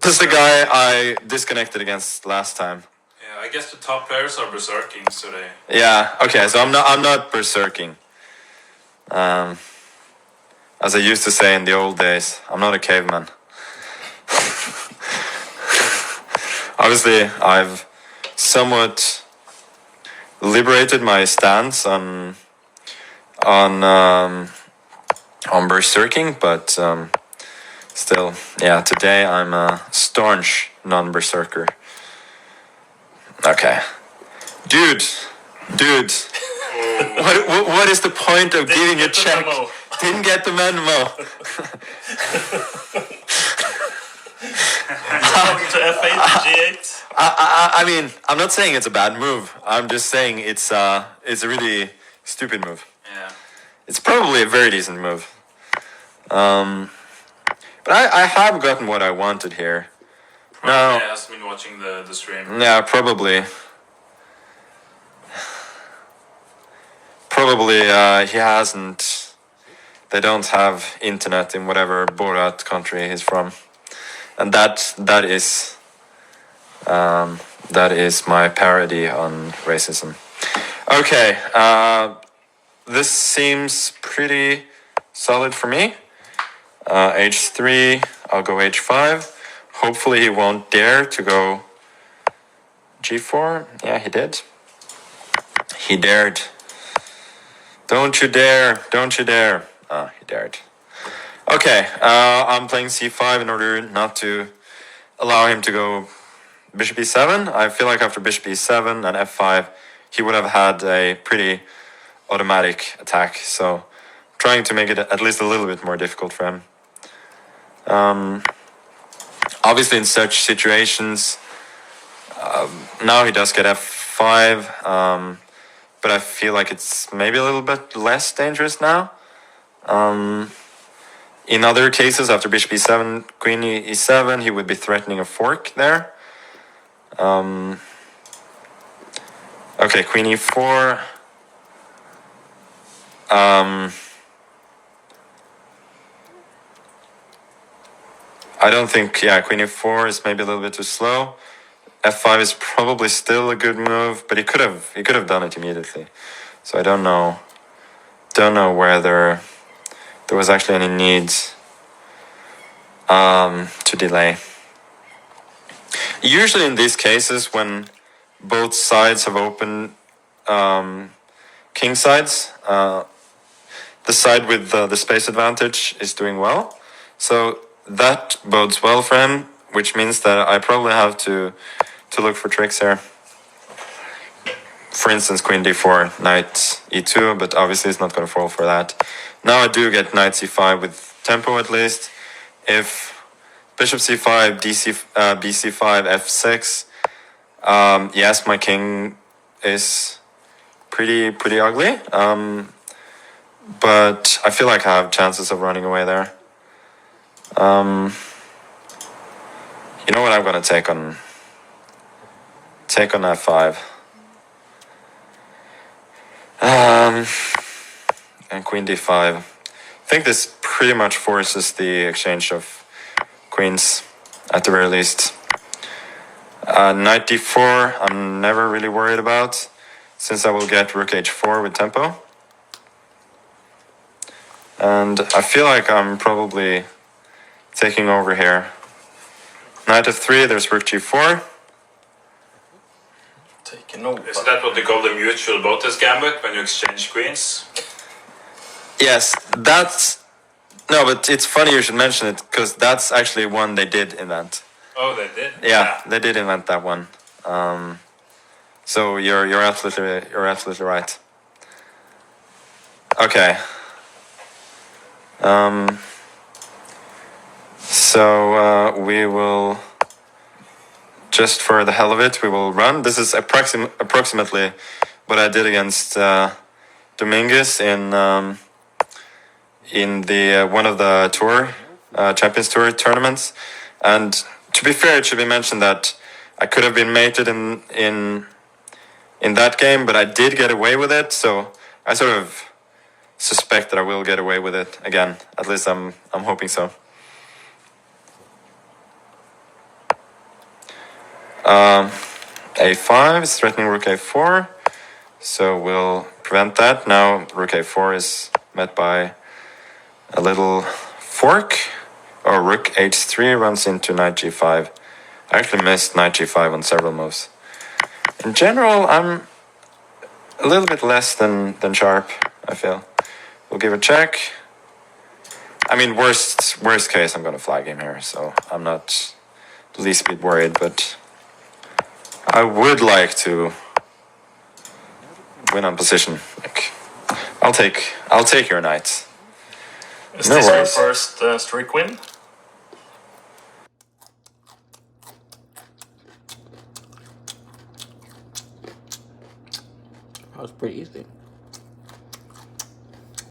This is the guy I disconnected against last time. Yeah, I guess the top players are berserking, so they. Yeah. Okay. So I'm not berserking. As I used to say in the old days, I'm not a caveman. Obviously, I've somewhat liberated my stance on berserking, but still, yeah. Today I'm a staunch non-berserker. Okay, dude. What is the point of giving a check? Didn't get the memo. Going to F8, G8. I mean, I'm not saying it's a bad move. I'm just saying it's a really stupid move. Yeah. It's probably a very decent move. But I have gotten what I wanted here. Probably has been watching the stream. Yeah, probably. Probably he hasn't. They don't have internet in whatever Borat country he's from, and that is my parody on racism. Okay, this seems pretty solid for me. H3, I'll go H5. Hopefully he won't dare to go G4. Yeah, he did. He dared. Don't you dare, don't you dare. Ah, he dared. Okay, I'm playing C5 in order not to allow him to go Bishop E7. I feel like after Bishop E7 and F5, he would have had a pretty automatic attack. So, trying to make it at least a little bit more difficult for him. Obviously, in such situations, now he does get F5, but I feel like it's maybe a little bit less dangerous now. In other cases, after Bishop E7, Queen E7, he would be threatening a fork there. Okay, Queen E4. I don't think, yeah, Queen E4 is maybe a little bit too slow. F5 is probably still a good move, but he could have done it immediately. So I don't know whether there was actually any need to delay. Usually in these cases, when both sides have open king sides, the side with the space advantage is doing well. So that bodes well for him, which means that I probably have to look for tricks here. For instance, Queen D4, Knight E2, but obviously it's not going to fall for that. Now I do get Knight C5 with tempo at least. If Bishop C5, BC5, F6, yes, my king is pretty ugly. But I feel like I have chances of running away there. You know what I'm going to take on F5. And Queen D5. I think this pretty much forces the exchange of queens, at the very least. Knight D4, I'm never really worried about, since I will get Rook H4 with tempo. And I feel like I'm probably taking over here. Knight F3, there's Rook G4. Taking over. Is that what they call the mutual Botes gambit when you exchange queens? Yes, that's... No, but it's funny you should mention it, because that's actually one they did invent. Oh, they did? Yeah, they did invent that one. So you're absolutely right. Okay. So we will, just for the hell of it, we will run. This is approximately what I did against Dominguez in the one of the Champions Tour tournaments. And to be fair, it should be mentioned that I could have been mated in that game, but I did get away with it. So I sort of suspect that I will get away with it again. At least I'm hoping so. A5 is threatening rook A4, so we'll prevent that. Now rook A4 is met by a little fork, or rook H3 runs into knight G5. I actually missed knight G5 on several moves. In general, I'm a little bit less than sharp, I feel. We'll give a check. I mean, worst case, I'm gonna flag him here, so I'm not the least bit worried, but I would like to win on position. Like, I'll take your knight. Is No this your worries. first streak win? That was pretty easy.